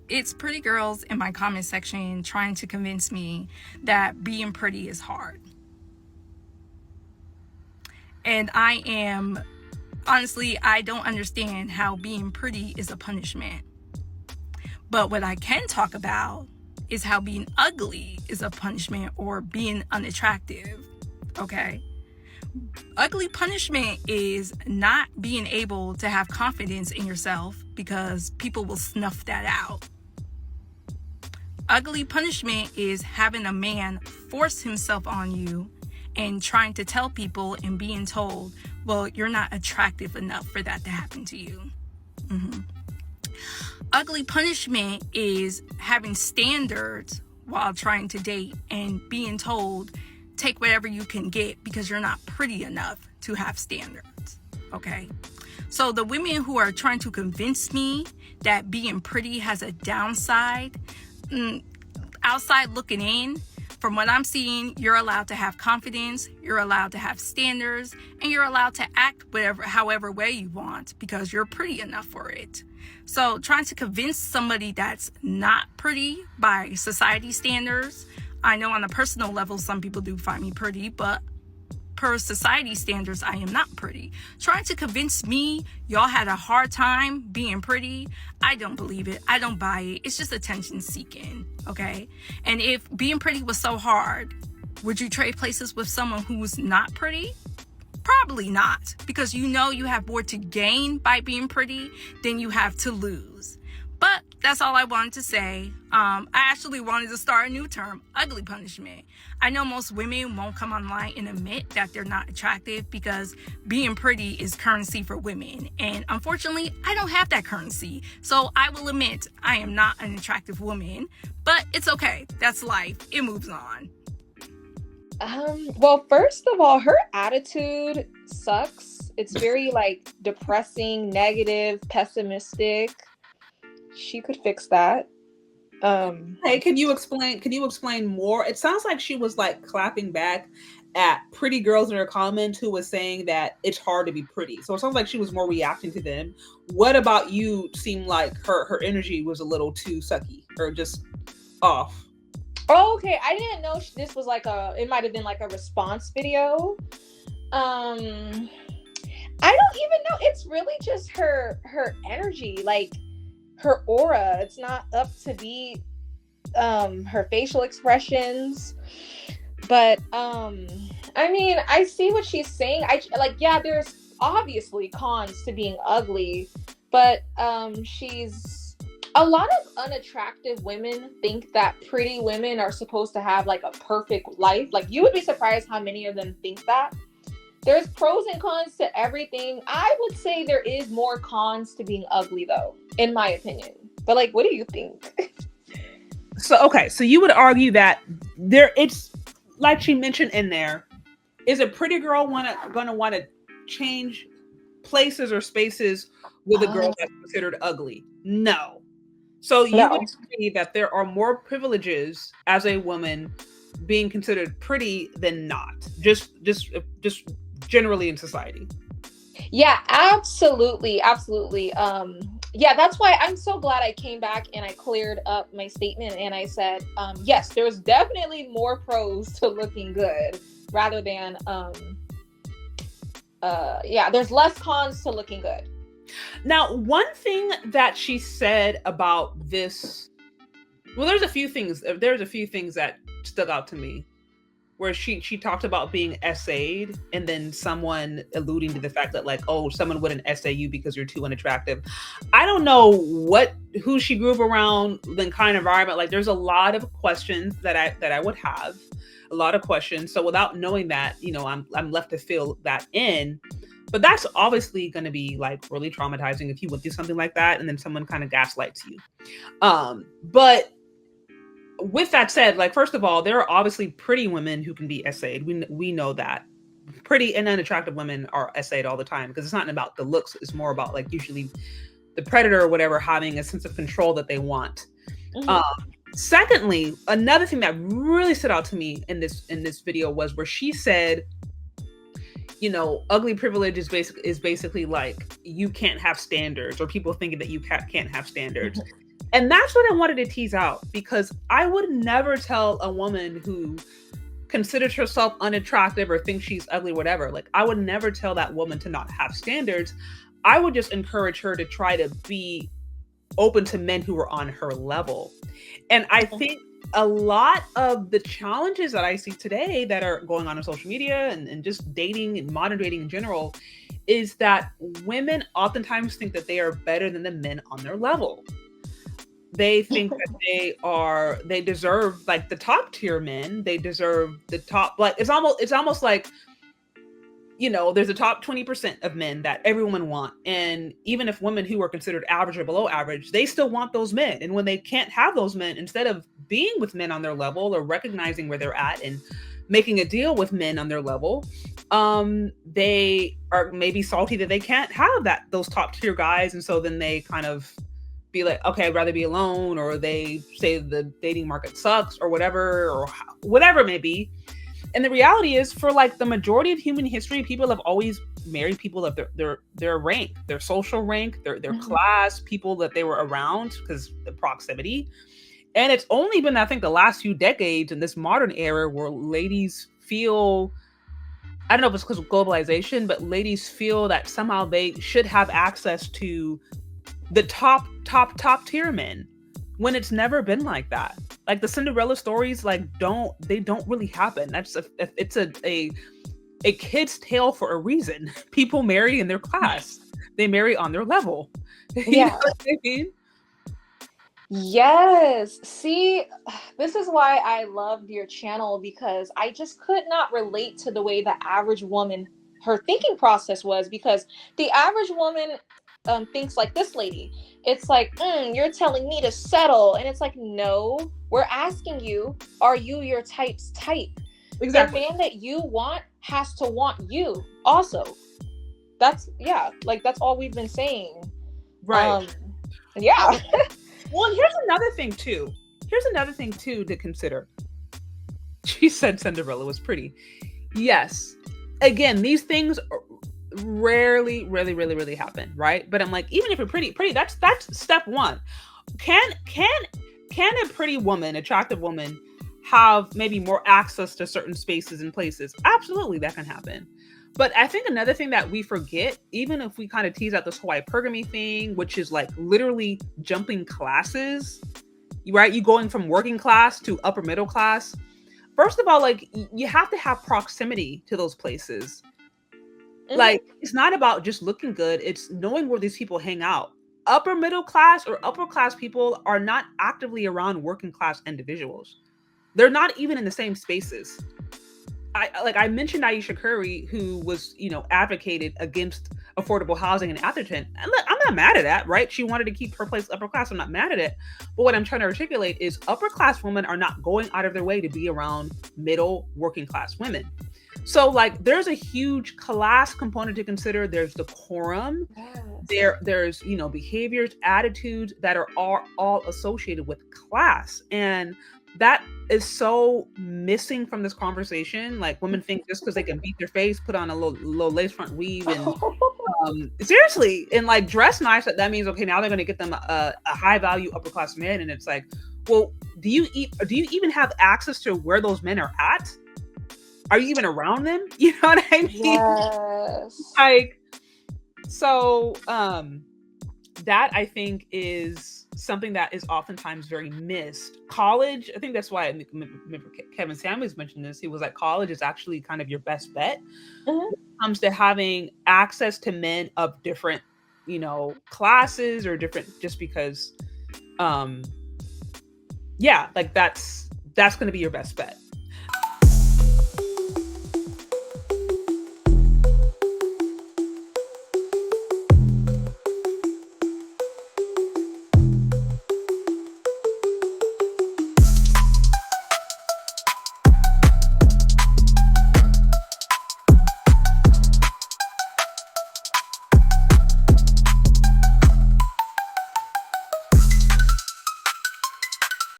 it's pretty girls in my comment section trying to convince me that being pretty is hard. And honestly, I don't understand how being pretty is a punishment. But what I can talk about is how being ugly is a punishment, or being unattractive. Okay? Ugly punishment is not being able to have confidence in yourself because people will snuff that out. Ugly punishment is having a man force himself on you and trying to tell people and being told, well, you're not attractive enough for that to happen to you. Ugly punishment is having standards while trying to date and being told, take whatever you can get because you're not pretty enough to have standards. Okay? So the women who are trying to convince me that being pretty has a downside, outside looking in, from what I'm seeing, you're allowed to have confidence, you're allowed to have standards, and you're allowed to act however way you want because you're pretty enough for it. So trying to convince somebody that's not pretty by society standards, I know on a personal level some people do find me pretty, but per society standards, I am not pretty. Trying to convince me y'all had a hard time being pretty, I don't believe it. I don't buy it. It's just attention seeking, okay? And if being pretty was so hard, would you trade places with someone who was not pretty? Probably not, because you know you have more to gain by being pretty than you have to lose. But that's all I wanted to say. I actually wanted to start a new term, ugly punishment. I know most women won't come online and admit that they're not attractive because being pretty is currency for women. And unfortunately, I don't have that currency. So I will admit I am not an attractive woman, but it's okay. That's life. It moves on. Well, first of all, her attitude sucks. It's very depressing, negative, pessimistic. She could fix that. Hey, can you explain more? It sounds like she was clapping back at pretty girls in her comments who was saying that it's hard to be pretty. So it sounds like she was more reacting to them. What about you seemed like her energy was a little too sucky or just off? Oh, okay. I didn't know this was it might have been a response video. I don't even know. It's really just her energy, her aura. It's not up to be her facial expressions. But I mean, I see what she's saying. There's obviously cons to being ugly, but a lot of unattractive women think that pretty women are supposed to have a perfect life. You would be surprised how many of them think that. There's pros and cons to everything. I would say there is more cons to being ugly though, in my opinion. But what do you think? So you would argue that it's like she mentioned in there, is a pretty girl gonna want to change places or spaces with a girl that's considered ugly? No. So you would agree that there are more privileges as a woman being considered pretty than not, just generally in society. Yeah, absolutely. Yeah, that's why I'm so glad I came back and I cleared up my statement and I said, yes, there's definitely more pros to looking good rather than, there's less cons to looking good. Now, one thing that she said about this, well, there's a few things that stuck out to me, where she talked about being essayed and then someone alluding to the fact that someone wouldn't essay you because you're too unattractive. I don't know who she grew up around, the kind of environment. There's a lot of questions that I would have, a lot of questions. So without knowing that, I'm left to fill that in. But that's obviously going to be really traumatizing if you went through something like that and then someone kind of gaslights you. But with that said, first of all, there are obviously pretty women who can be essayed. We know that. Pretty and unattractive women are essayed all the time because it's not about the looks. It's more about usually the predator or whatever having a sense of control that they want. Mm-hmm. Secondly, another thing that really stood out to me in this video was where she said, ugly privilege is basically you can't have standards, or people thinking that you can't have standards. And that's what I wanted to tease out, because I would never tell a woman who considers herself unattractive or thinks she's ugly, whatever. Like, I would never tell that woman to not have standards. I would just encourage her to try to be open to men who are on her level. And I think a lot of the challenges that I see today that are going on social media and just dating and modern dating in general is that women oftentimes think that they are better than the men on their level. They think that they deserve like the top tier men. They deserve the top, like it's almost like, you know, there's a top 20% of men that every woman want. And even if women who are considered average or below average, they still want those men. And when they can't have those men, instead of being with men on their level or recognizing where they're at and making a deal with men on their level, they are maybe salty that they can't have those top tier guys. And so then they kind of be like, okay, I'd rather be alone, or they say the dating market sucks or whatever it may be. And the reality is, for like the majority of human history, people have always married people of their rank, their social rank, their class, people that they were around because the proximity. And it's only been, I think, the last few decades in this modern era where ladies feel, I don't know if it's because of globalization, but ladies feel that somehow they should have access to the top tier men, when it's never been like that. Like the Cinderella stories, like don't really happen. That's it's a kid's tale for a reason. People marry in their class. They marry on their level. Yeah. You know what I mean? Yes. See, this is why I loved your channel, because I just could not relate to the way the average woman, her thinking process was, because the average woman thinks like this lady. It's like, you're telling me to settle. And it's like, no, we're asking you, are you your type's type? Exactly. The man that you want has to want you also. That's all we've been saying. Right. Yeah. Well, and here's another thing too to consider. She said Cinderella was pretty. Yes. Again, these things rarely really happen, right? But I'm like, even if you're pretty, that's step one. Can a pretty woman, attractive woman, have maybe more access to certain spaces and places? Absolutely, that can happen. But I think another thing that we forget, even if we kind of tease out this whole hypergamy thing, which is like literally jumping classes, right? You going from working class to upper middle class. First of all, like you have to have proximity to those places. Like, it's not about just looking good. It's knowing where these people hang out. Upper middle class or upper class people are not actively around working class individuals. They're not even in the same spaces. I mentioned Aisha Curry, who was, advocated against affordable housing in Atherton. And look, I'm not mad at that, right? She wanted to keep her place upper class. I'm not mad at it. But what I'm trying to articulate is upper class women are not going out of their way to be around middle working class women. So like there's a huge class component to consider. There's decorum. Yes. There's behaviors, attitudes that are all associated with class. And that is so missing from this conversation. Like women think just because they can beat their face, put on a little lace front weave and seriously, and like dress nice, that means okay, now they're going to get them a high value upper class man. And it's like, well, do you even have access to where those men are at? Are you even around them? You know what I mean? Yes. Like, so that I think is something that is oftentimes very missed. College, I think that's why I remember Kevin Samuels mentioned this. He was like, college is actually kind of your best bet when it comes to having access to men of different, classes or different, just because, like that's going to be your best bet.